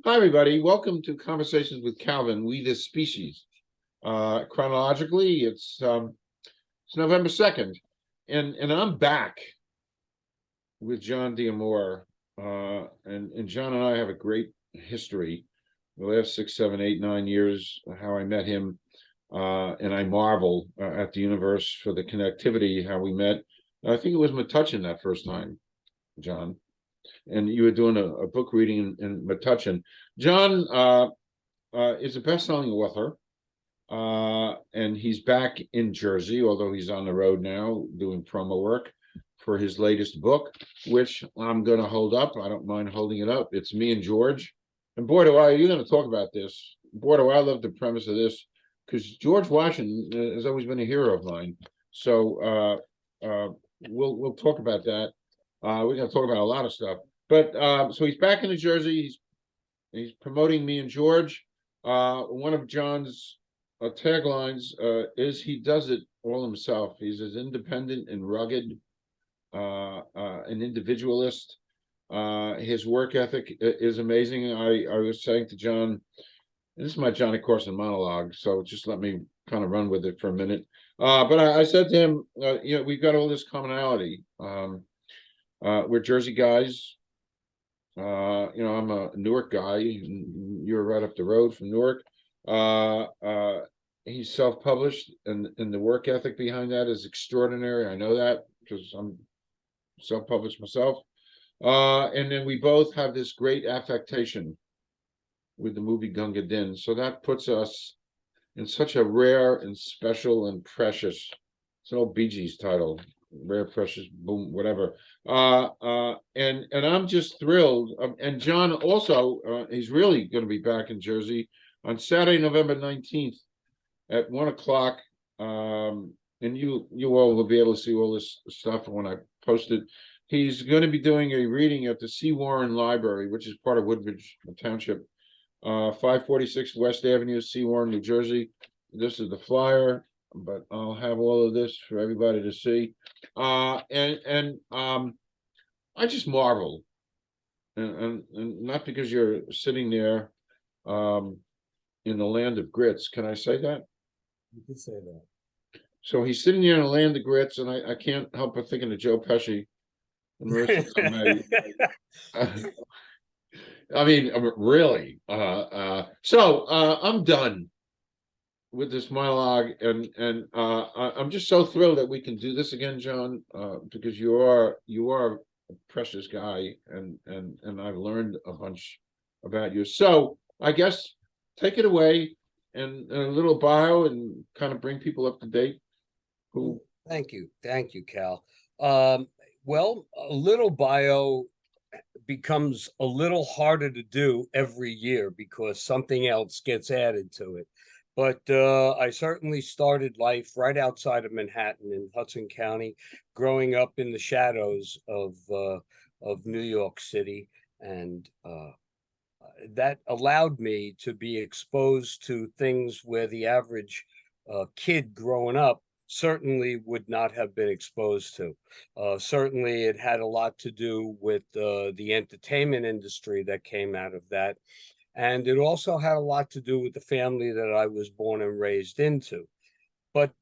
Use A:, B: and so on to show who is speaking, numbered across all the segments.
A: Hi, everybody. Welcome to Conversations with Calvin, We the Species. Chronologically, it's November 2nd, and I'm back with Jon D'Amore. And John and I have a great history. The last 6, 7, 8, 9 years, how I met him, and I marvel at the universe for the connectivity, how we met. I think it was Metuchen that first time, John. And you were doing a book reading in Metuchen. John is a best-selling author, and he's back in Jersey, although he's on the road now doing promo work for his latest book, which I'm going to hold up. I don't mind holding it up. It's Me and George. And boy, you're going to talk about this. Boy, do I love the premise of this, because George Washington has always been a hero of mine. So we'll talk about that. We're going to talk about a lot of stuff. But so he's back in New Jersey. He's promoting Me and George. One of John's taglines is he does it all himself. He's as independent and rugged, an individualist. His work ethic is amazing. I was saying to John, this is my Johnny Carson monologue, so just let me kind of run with it for a minute. But I said to him, we've got all this commonality. We're Jersey guys. I'm a Newark guy. You're right up the road from Newark. He's self-published, and the work ethic behind that is extraordinary. I know that because I'm self-published myself. And then we both have this great affectation with the movie Gunga Din. So that puts us in such a rare and special and precious. It's an old Bee Gees title. Rare, precious, boom, whatever. And I'm just thrilled. And John also, he's really going to be back in Jersey on Saturday, November 19th at 1:00. And you all will be able to see all this stuff when I post it. He's going to be doing a reading at the C. Warren Library, which is part of Woodbridge Township, 546 West Avenue, C. Warren, New Jersey. This is the flyer, but I'll have all of this for everybody to see. And I just marvel, and not because you're sitting there in the land of grits. Can I say that?
B: You can say that.
A: So he's sitting there in the land of grits, and I can't help but thinking of Joe Pesci. I mean, really. So I'm done with this monologue, and I'm just so thrilled that we can do this again, John, because you are a precious guy, and I've learned a bunch about you. So I guess take it away and a little bio and kind of bring people up to date.
B: Thank you, Cal. Well, a little bio becomes a little harder to do every year because something else gets added to it. But I certainly started life right outside of Manhattan in Hudson County, growing up in the shadows of New York City, and that allowed me to be exposed to things where the average kid growing up certainly would not have been exposed to. Certainly, it had a lot to do with the entertainment industry that came out of that. And it also had a lot to do with the family that I was born and raised into. But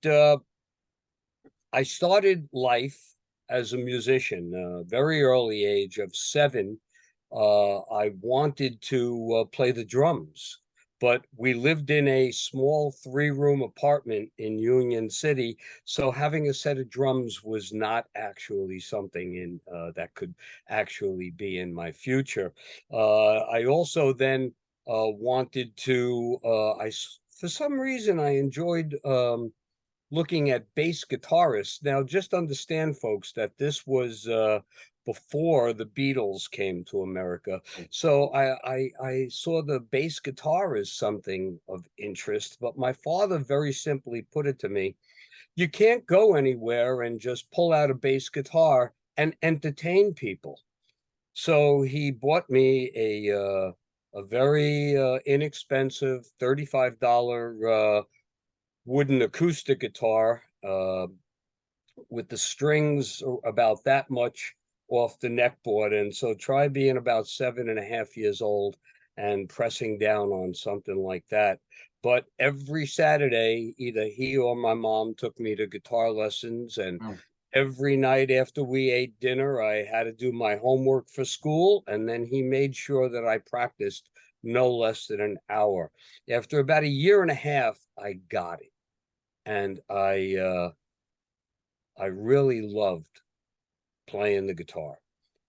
B: I started life as a musician, very early age of 7. I wanted to play the drums, but we lived in a small 3-room apartment in Union City, so having a set of drums was not actually something that could actually be in my future. I also then wanted to. For some reason, I enjoyed. Looking at bass guitarists. Now, just understand, folks, that this was before the Beatles came to America. So I saw the bass guitar as something of interest, but my father very simply put it to me, you can't go anywhere and just pull out a bass guitar and entertain people. So he bought me a very inexpensive $35 wooden acoustic guitar with the strings about that much off the neckboard. And so try being about 7.5 years old and pressing down on something like that. But every Saturday, either he or my mom took me to guitar lessons, and
A: Oh,
B: every night after we ate dinner, I had to do my homework for school, and then he made sure that I practiced no less than an hour. After about a year and a half, I got it, and I really loved playing the guitar,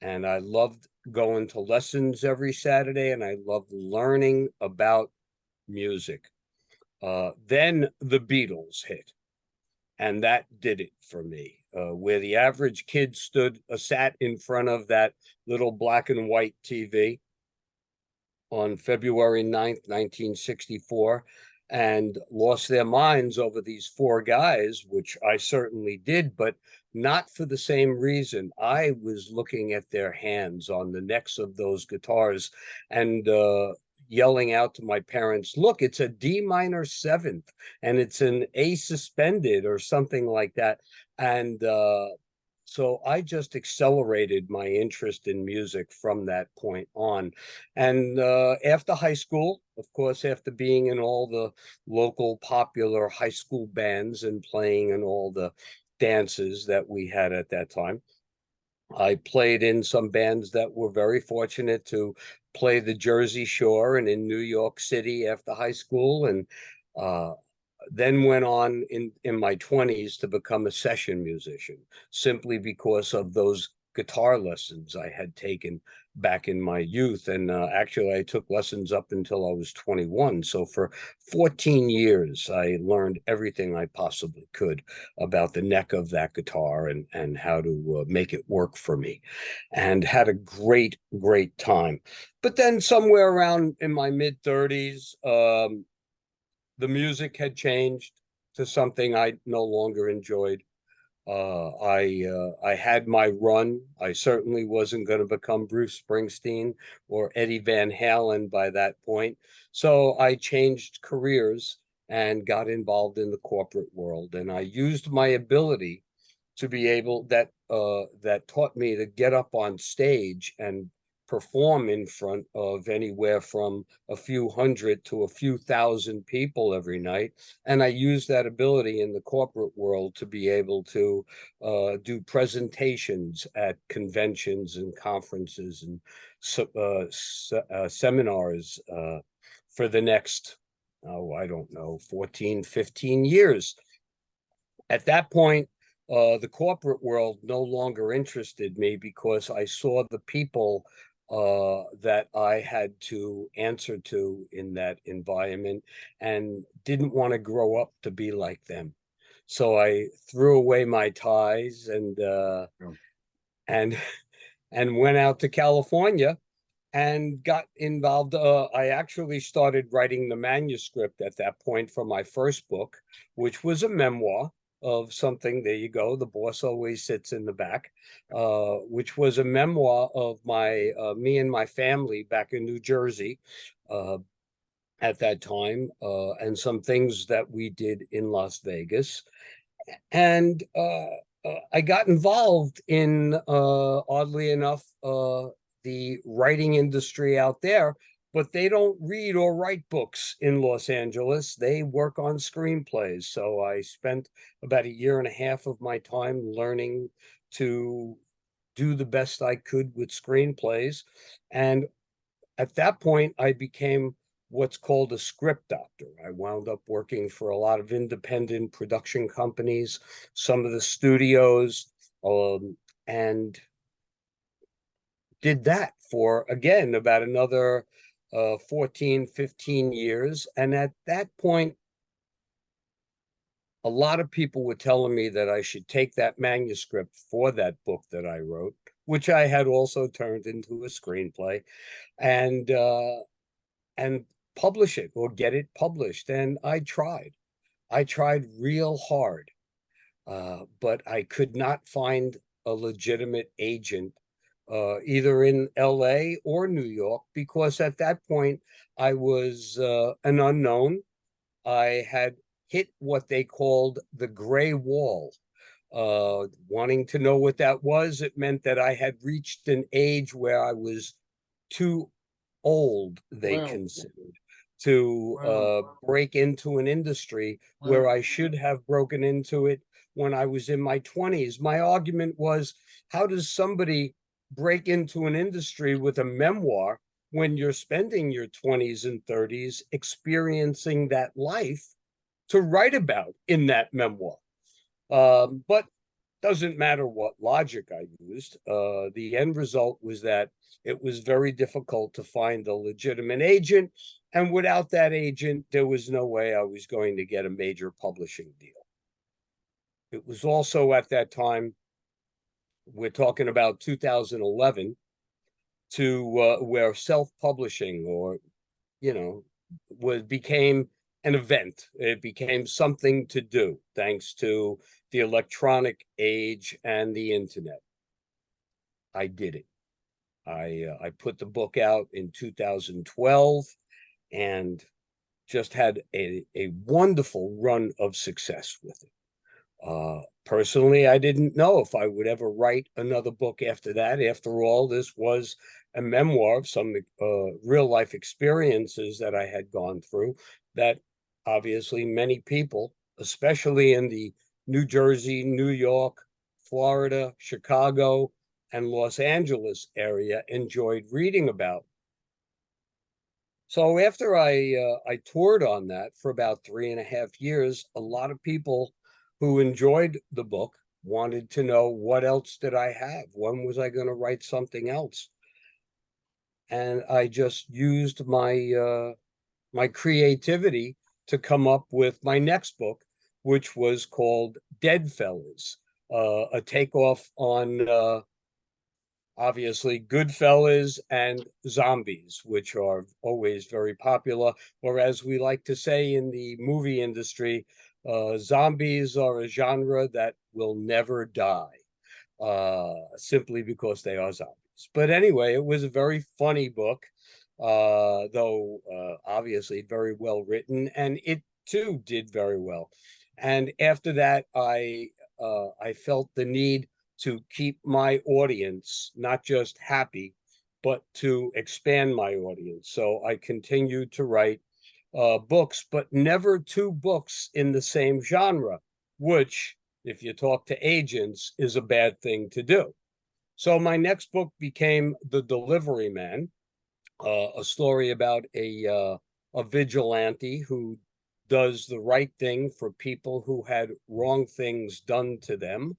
B: and I loved going to lessons every Saturday, and I loved learning about music. Then the Beatles hit, and that did it for me. Where the average kid sat in front of that little black and white TV on February 9th, 1964, and lost their minds over these four guys, which I certainly did, but not for the same reason. I was looking at their hands on the necks of those guitars and yelling out to my parents, look, it's a D minor seventh and it's an A suspended or something like that. And so I just accelerated my interest in music from that point on. And after high school, of course, after being in all the local popular high school bands and playing in all the dances that we had at that time, I played in some bands that were very fortunate to play the Jersey Shore and in New York City after high school. And uh, then went on in my 20s to become a session musician, simply because of those guitar lessons I had taken back in my youth. And actually, I took lessons up until I was 21. So for 14 years, I learned everything I possibly could about the neck of that guitar and how to make it work for me, and had a great time. But then somewhere around in my mid 30s, the music had changed to something I no longer enjoyed. I had my run. I certainly wasn't going to become Bruce Springsteen or Eddie Van Halen by that point. So I changed careers and got involved in the corporate world. And I used my ability to be able that taught me to get up on stage and perform in front of anywhere from a few hundred to a few thousand people every night. And I used that ability in the corporate world to be able to do presentations at conventions and conferences and seminars for the next, oh, I don't know, 14, 15 years. At that point, the corporate world no longer interested me because I saw the people that I had to answer to in that environment and didn't want to grow up to be like them. So I threw away my ties
A: oh,
B: and and went out to California and got involved. I actually started writing the manuscript at that point for my first book, which was a memoir of something. There you go. The boss always sits in the back, which was a memoir of me and my family back in New Jersey uh, at that time, and some things that we did in Las Vegas. And I got involved in, oddly enough, the writing industry out there, but they don't read or write books in Los Angeles. They work on screenplays. So I spent about a year and a half of my time learning to do the best I could with screenplays. And at that point, I became what's called a script doctor. I wound up working for a lot of independent production companies, some of the studios, and did that for, again, about another 14, 15 years. And at that point, a lot of people were telling me that I should take that manuscript for that book that I wrote, which I had also turned into a screenplay, and and publish it or get it published. And I tried real hard, but I could not find a legitimate agent, either in LA or New York, because at that point I was an unknown. I had hit what they called the gray wall. Wanting to know what that was, it meant that I had reached an age where I was too old, they
A: Well,
B: considered, to break into an industry where
A: well,
B: I should have broken into it when I was in my 20s. My argument was, how does somebody break into an industry with a memoir when you're spending your 20s and 30s experiencing that life to write about in that memoir? But doesn't matter what logic I used. The end result was that it was very difficult to find a legitimate agent. And without that agent, there was no way I was going to get a major publishing deal. It was also at that time, we're talking about 2011, to where self-publishing, or became an event. It became something to do thanks to the electronic age and the internet. I did it. I put the book out in 2012 and just had a wonderful run of success with it. Personally, I didn't know if I would ever write another book after that. After all, this was a memoir of some real life experiences that I had gone through that obviously many people, especially in the New Jersey, New York, Florida, Chicago, and Los Angeles area, enjoyed reading about. So after I toured on that for about 3.5 years, a lot of people who enjoyed the book wanted to know, what else did I have? When was I going to write something else? And I just used my creativity to come up with my next book, which was called Dead Fellas, a takeoff on obviously Goodfellas and zombies, which are always very popular, or as we like to say in the movie industry, zombies are a genre that will never die, simply because they are zombies. But anyway, it was a very funny book, though obviously very well written, and it too did very well. And after that, I felt the need to keep my audience not just happy, but to expand my audience. So I continued to write books, but never two books in the same genre, which, if you talk to agents, is a bad thing to do. So my next book became The Delivery Man, a story about a vigilante who does the right thing for people who had wrong things done to them.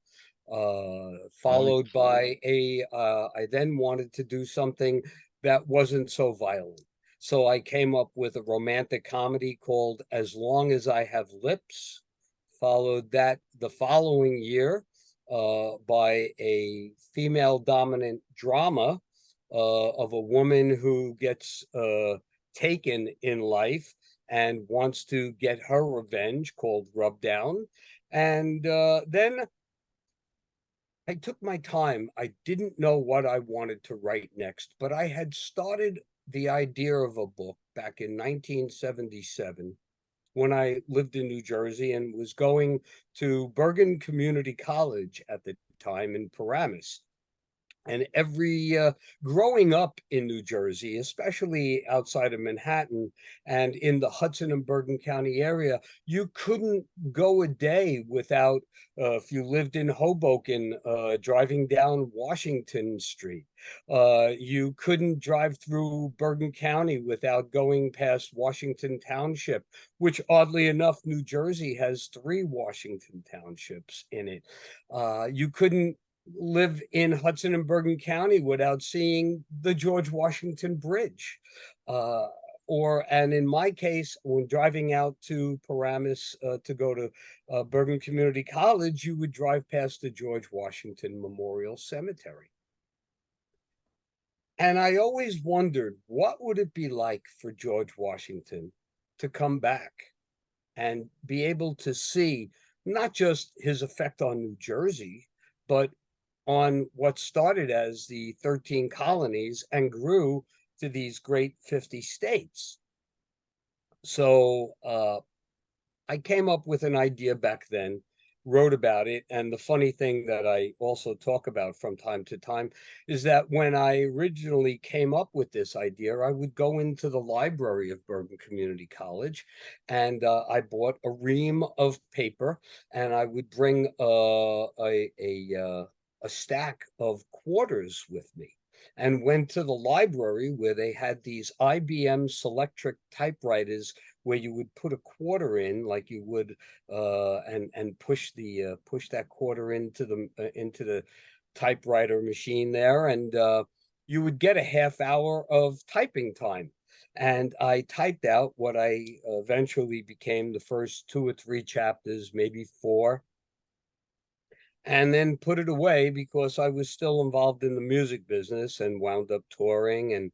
A: right.
B: Followed by I then wanted to do something that wasn't so violent. So I came up with a romantic comedy called As Long as I Have Lips. Followed that the following year by a female dominant drama of a woman who gets taken in life and wants to get her revenge, called Rub Down. And then I took my time. I didn't know what I wanted to write next, but I had started the idea of a book back in 1977 when I lived in New Jersey and was going to Bergen Community College at the time in Paramus. And every growing up in New Jersey, especially outside of Manhattan and in the Hudson and Bergen County area, you couldn't go a day without, if you lived in Hoboken, driving down Washington Street. You couldn't drive through Bergen County without going past Washington Township, which oddly enough, New Jersey has 3 Washington Townships in it. You couldn't live in Hudson and Bergen County without seeing the George Washington Bridge. And in my case, when driving out to Paramus to go to Bergen Community College, you would drive past the George Washington Memorial Cemetery. And I always wondered, what would it be like for George Washington to come back and be able to see not just his effect on New Jersey, but on what started as the 13 colonies and grew to these great 50 states. So I came up with an idea back then wrote about it. And the funny thing that I also talk about from time to time is that when I originally came up with this idea, I would go into the library of Bergen Community College, and I bought a ream of paper, and I would bring a stack of quarters with me, and went to the library where they had these IBM Selectric typewriters where you would put a quarter in, like you would, and push that quarter into the typewriter machine there, and you would get a half hour of typing time. And I typed out what I eventually became the first two or three chapters, maybe four, and then put it away because I was still involved in the music business and wound up touring, and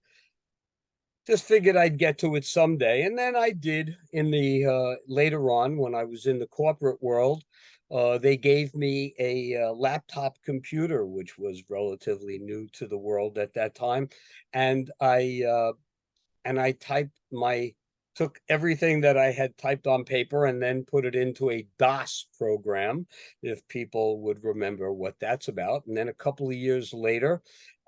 B: just figured I'd get to it someday. And then I did in the later on when I was in the corporate world. They gave me a laptop computer, which was relatively new to the world at that time. And I took everything that I had typed on paper and then put it into a DOS program, if people would remember what that's about. And then a couple of years later,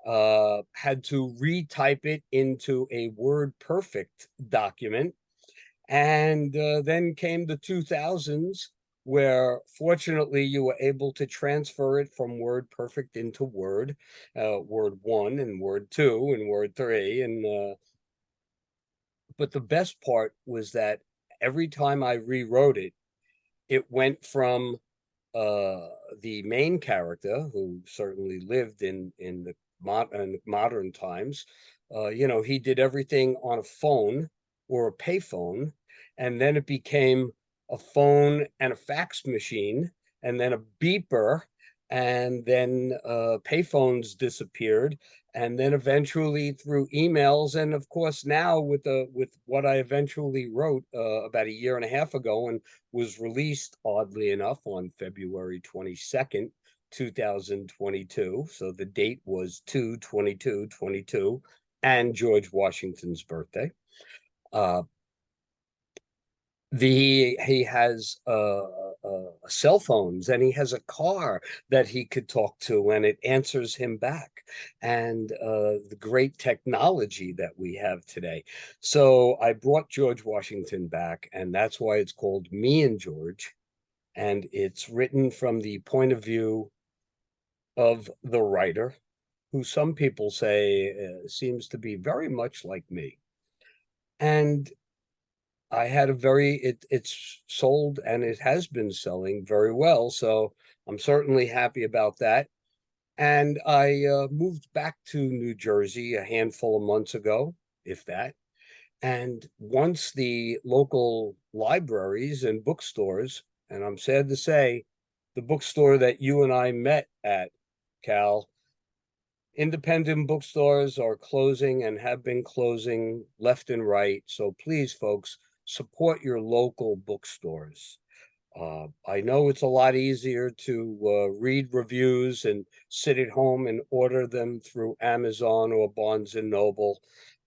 B: had to retype it into a Word Perfect document. And then came the 2000s, where fortunately you were able to transfer it from Word Perfect into Word, Word 1 and Word 2 and Word 3. But the best part was that every time I rewrote it, it went from the main character, who certainly lived in the modern times. He did everything on a phone or a payphone, and then it became a phone and a fax machine, and then a beeper, and then payphones disappeared, and then eventually through emails, and of course now with what I eventually wrote about a year and a half ago, and was released, oddly enough, on February 22nd, 2022. So the date was 2/22/22, and George Washington's birthday. Uh, he has cell phones, and he has a car that he could talk to, and it answers him back, and the great technology that we have today. So I brought George Washington back, and that's why it's called Me and George, and it's written from the point of view of the writer, who some people say seems to be very much like me. And I had it's sold, and it has been selling very well. So I'm certainly happy about that. And I moved back to New Jersey a handful of months ago, if that. And once the local libraries and bookstores, and I'm sad to say, the bookstore that you and I met at, Cal, independent bookstores are closing and have been closing left and right. So please, folks, support your local bookstores. I know it's a lot easier to read reviews and sit at home and order them through Amazon or Barnes and Noble,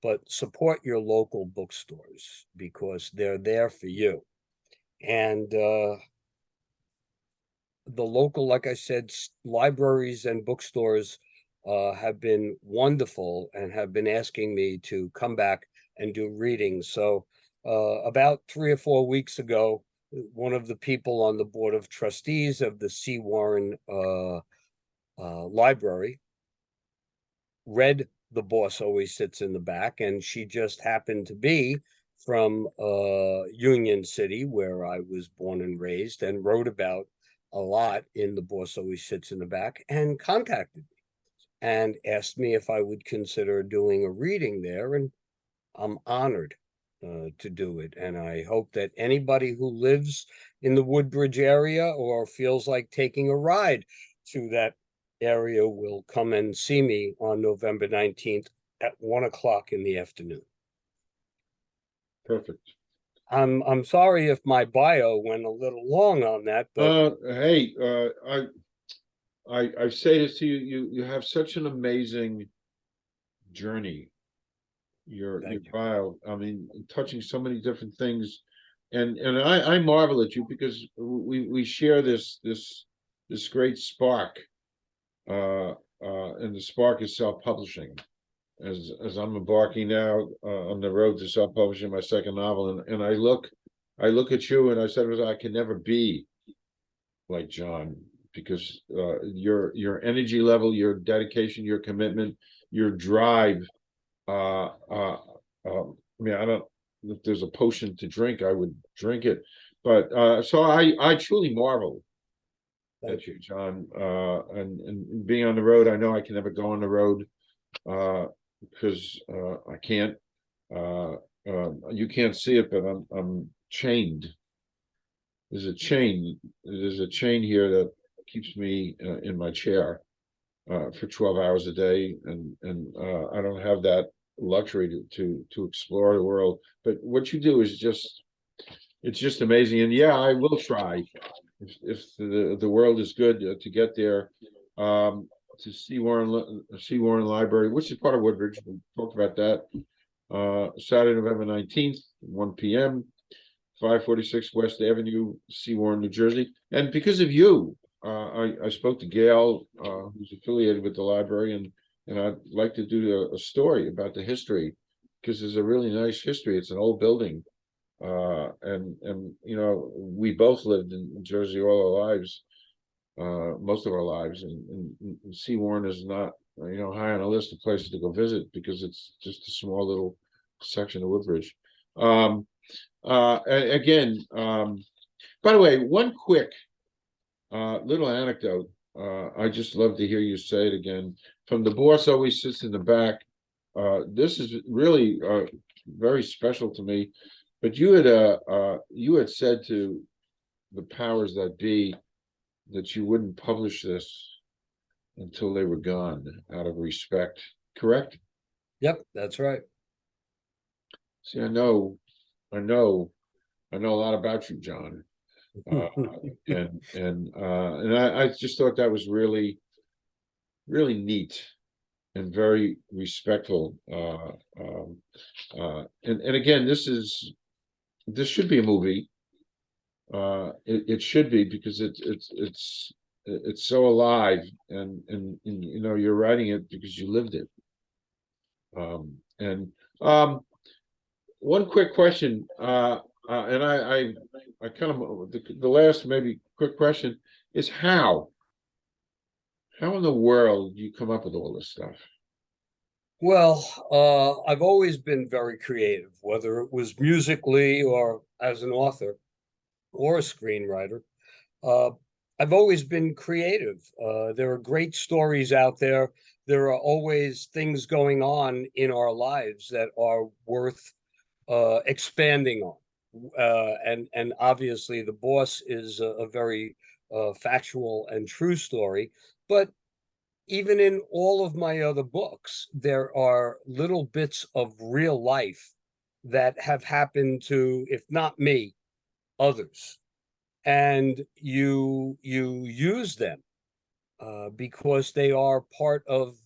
B: but support your local bookstores because they're there for you. And the local, like I said, libraries and bookstores have been wonderful and have been asking me to come back and do readings. So about 3 or 4 weeks ago, one of the people on the board of trustees of the C. Warren Library read The Boss Always Sits in the Back, and she just happened to be from Union City, where I was born and raised, and wrote about a lot in The Boss Always Sits in the Back, and contacted me and asked me if I would consider doing a reading there, and I'm honored to do it. And I hope that anybody who lives in the Woodbridge area or feels like taking a ride to that area will come and see me on November 19th at 1 o'clock in the afternoon.
A: Perfect.
B: I'm sorry if my bio went a little long on that, but
A: Hey, I say this to you, you have such an amazing journey. Your
B: thank you.
A: bio, I mean, touching so many different things, and I marvel at you because we share this great spark, and the spark is self-publishing. As I'm embarking now on the road to self-publishing my second novel, and I look at you and I said, I can never be like Jon, because your energy level, your dedication, your commitment, your drive. I mean, I don't. If there's a potion to drink, I would drink it. But so I truly marvel at you, Jon. And being on the road, I know I can never go on the road because I can't. You can't see it, but I'm chained. There's a chain. There's a chain here that keeps me in my chair for 12 hours a day, and I don't have that luxury to explore the world. But what you do is it's just amazing. And yeah, I will try if the world is good to get there. To see Warren Library, which is part of Woodbridge. We talked about that. Saturday, November 19th, 1 p.m. 546 West Avenue, Seawarren, New Jersey. And because of you, I spoke to Gail, who's affiliated with the library, and I'd like to do a story about the history, because there's a really nice history. It's an old building, and you know, we both lived in Jersey all our lives, most of our lives, and Seawarren is not, you know, high on a list of places to go visit because it's just a small little section of Woodbridge. Again, by the way, one quick little anecdote. I just love to hear you say it again. From the boss always sits in the back. This is really very special to me. But you had said to the powers that be that you wouldn't publish this until they were gone, out of respect. Correct?
B: Yep, that's right.
A: See, I know a lot about you, Jon. And I just thought that was really, really neat and very respectful. And again, this should be a movie. It should be, because it's so alive, and you know, you're writing it because you lived it. And one quick question, and I kind of the last maybe quick question is how in the world do you come up with all this stuff?
B: Well, I've always been very creative, whether it was musically or as an author or a screenwriter. Uh, I've always been creative. There are great stories out there. There are always things going on in our lives that are worth expanding on. And obviously, The Boss is a very factual and true story. But even in all of my other books, there are little bits of real life that have happened to, if not me, others. And you use them because they are part of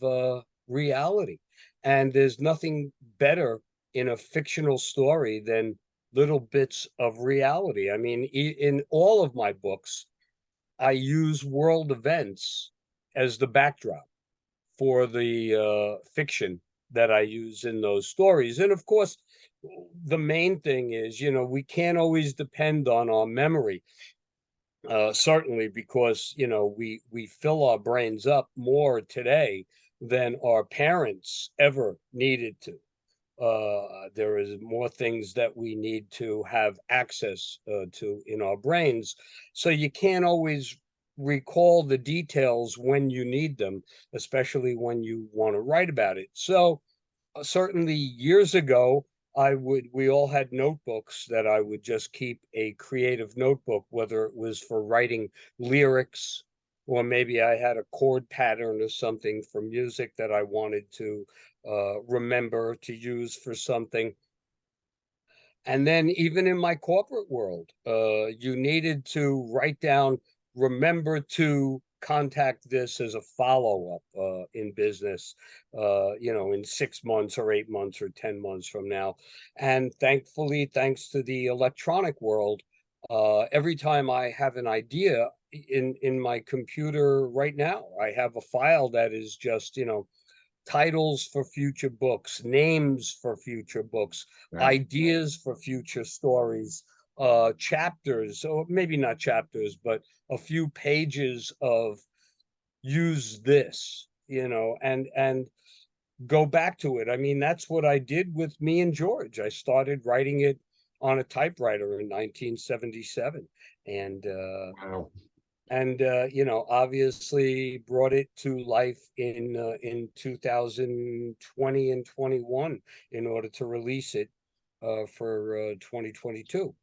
B: reality. And there's nothing better in a fictional story than little bits of reality. I mean, in all of my books, I use world events as the backdrop for the fiction that I use in those stories. And of course, the main thing is, you know, we can't always depend on our memory. Certainly, because you know, we fill our brains up more today than our parents ever needed to. There is more things that we need to have access to in our brains, so you can't always recall the details when you need them, especially when you want to write about it. So certainly years ago, we all had notebooks that I would just keep a creative notebook, whether it was for writing lyrics, or maybe I had a chord pattern or something for music that I wanted to remember to use for something. And then even in my corporate world, you needed to write down, remember to contact this as a follow-up in business, in 6 months or 8 months or 10 months from now. And thankfully, thanks to the electronic world, every time I have an idea in my computer right now, I have a file that is just, titles for future books, names for future books,
A: Right.
B: ideas for future stories, chapters, or maybe not chapters, but a few pages of use this, and go back to it. I mean, that's what I did with Me and George. I started writing it on a typewriter in 1977. And
A: Wow.
B: obviously brought it to life in 2020 and 21 in order to release it for 2022.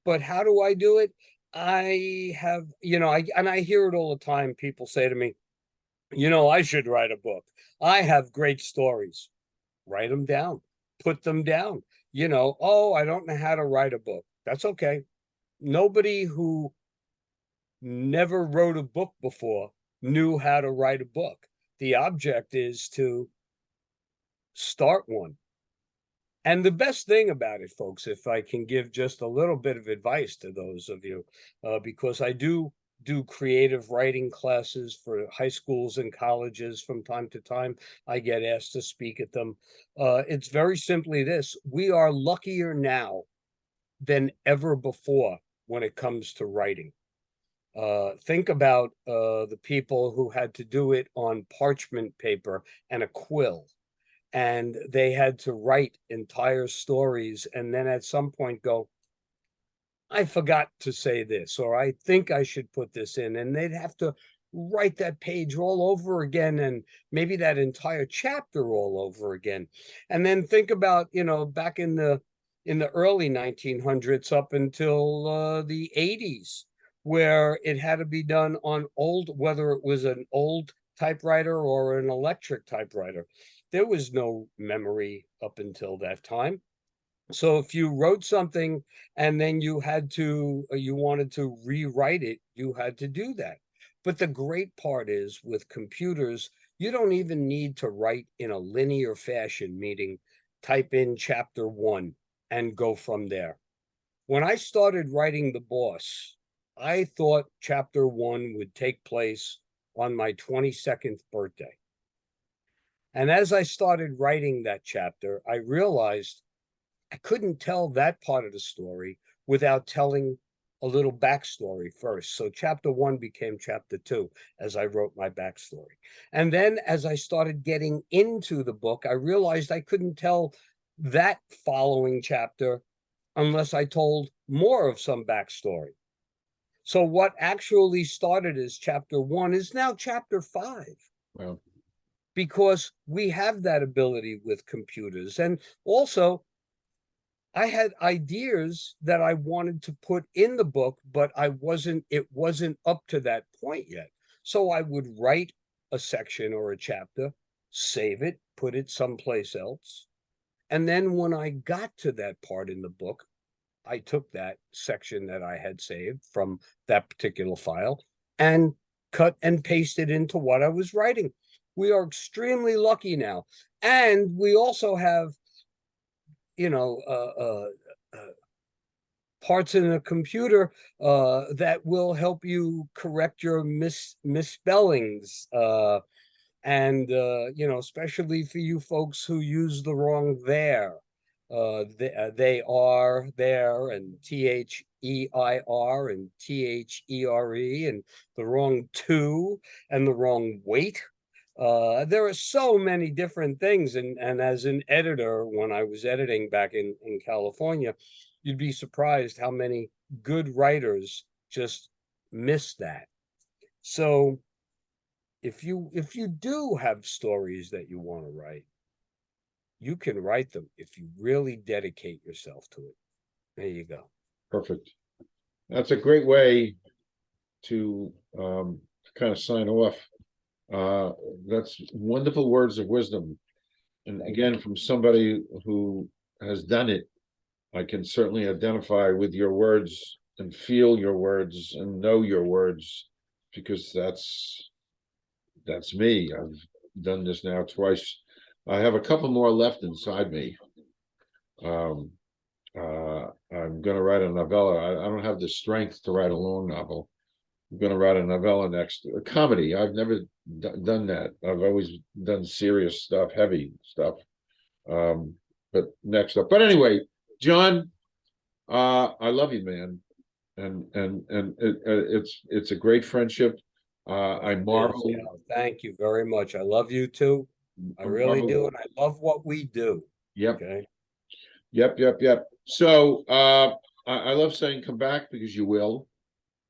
B: But how do I do it? I have, and I hear it all the time. People say to me, I should write a book. I have great stories. Write them down, put them down. Oh, I don't know how to write a book. That's okay. Nobody who never wrote a book before knew how to write a book. The object is to start one. And the best thing about it, folks, if I can give just a little bit of advice to those of you, because I do creative writing classes for high schools and colleges from time to time. I get asked to speak at them. It's very simply this: we are luckier now than ever before when it comes to writing. Think about the people who had to do it on parchment paper and a quill, and they had to write entire stories, and then at some point go, I forgot to say this, or I think I should put this in, and they'd have to write that page all over again, and maybe that entire chapter all over again. And then think about, back in the early 1900s up until the 80s, where it had to be done on whether it was an old typewriter or an electric typewriter. There was no memory up until that time. So if you wrote something and then you wanted to rewrite it, you had to do that. But the great part is with computers, you don't even need to write in a linear fashion, meaning type in chapter 1 and go from there. When I started writing The Boss, I thought chapter 1 would take place on my 22nd birthday. And as I started writing that chapter, I realized I couldn't tell that part of the story without telling a little backstory first. So chapter 1 became chapter 2 as I wrote my backstory. And then as I started getting into the book, I realized I couldn't tell that following chapter unless I told more of some backstory. So what actually started as chapter 1 is now chapter 5.
A: Wow.
B: Because we have that ability with computers. And also, I had ideas that I wanted to put in the book, but it wasn't up to that point yet. So I would write a section or a chapter, save it, put it someplace else. And then when I got to that part in the book, I took that section that I had saved from that particular file and cut and pasted into what I was writing. We are extremely lucky now. And we also have, parts in a computer that will help you correct your misspellings. And, especially for you folks who use the wrong there. They are there, and THEIR and THERE, and the wrong to and the wrong weight. There are so many different things. And as an editor, when I was editing back in California, you'd be surprised how many good writers just miss that. So if you do have stories that you want to write, you can write them if you really dedicate yourself to it. There you go.
A: Perfect. That's a great way to kind of sign off. That's wonderful words of wisdom. And again, from somebody who has done it, I can certainly identify with your words and feel your words and know your words, because that's me. I've done this now twice. I have a couple more left inside me. Um, I'm going to write a novella. I don't have the strength to write a long novel. I'm going to write a novella next, a comedy. I've never done that. I've always done serious stuff, heavy stuff. But next up. But anyway, Jon, I love you, man, and it's a great friendship. I
B: Yes,
A: marvel.
B: Cal, thank you very much. I love you too. I really do, and I love what we do.
A: Yep,
B: Okay.
A: yep. So I love saying come back, because you will,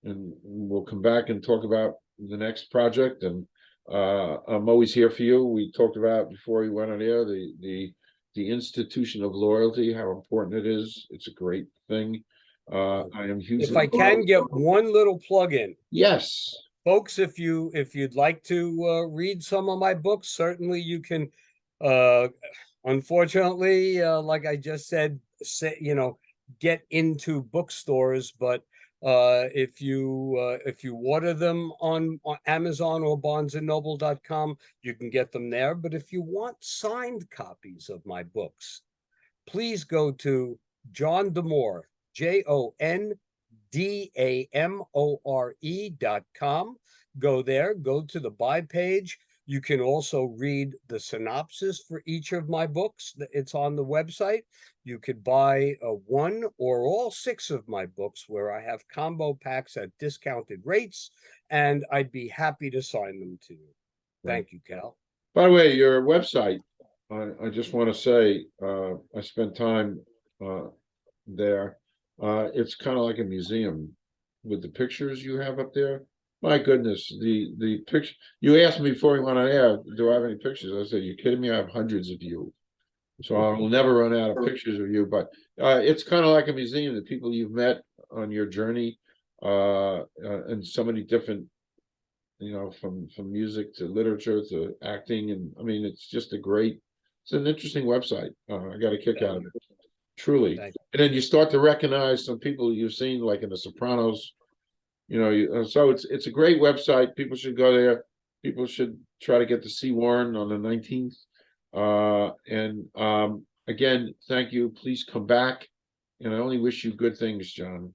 A: and we'll come back and talk about the next project. And I'm always here for you. We talked about before you went on air the institution of loyalty, how important it is. It's a great thing. I am
B: If
A: hugely
B: I can get one little plug in,
A: yes.
B: folks, if you'd like to read some of my books, certainly you can. Uh, unfortunately, like I just said, get into bookstores, but if you order them on Amazon or BarnesandNoble.com, you can get them there. But if you want signed copies of my books, please go to Jon D'Amore, JONDAMORE.com. Go there, go to the buy page. You can also read the synopsis for each of my books. It's on the website. You could buy one or all six of my books, where I have combo packs at discounted rates, and I'd be happy to sign them to you. Thank you, Cal.
A: By the way, your website, I just want to say, I spent time there. It's kind of like a museum with the pictures you have up there. My goodness, the picture you asked me before we went on air, do I have any pictures? I said, you kidding me? I have hundreds of you. So I will never run out of pictures of you. But it's kind of like a museum, the people you've met on your journey, and so many different, from music to literature to acting. And I mean, it's just it's an interesting website. I got a kick out of it, truly.
B: Thank
A: And then you start to recognize some people you've seen, like in The Sopranos. So it's a great website. People should go there. People should try to get to see Warren on the 19th. And again, thank you. Please come back. And I only wish you good things, Jon.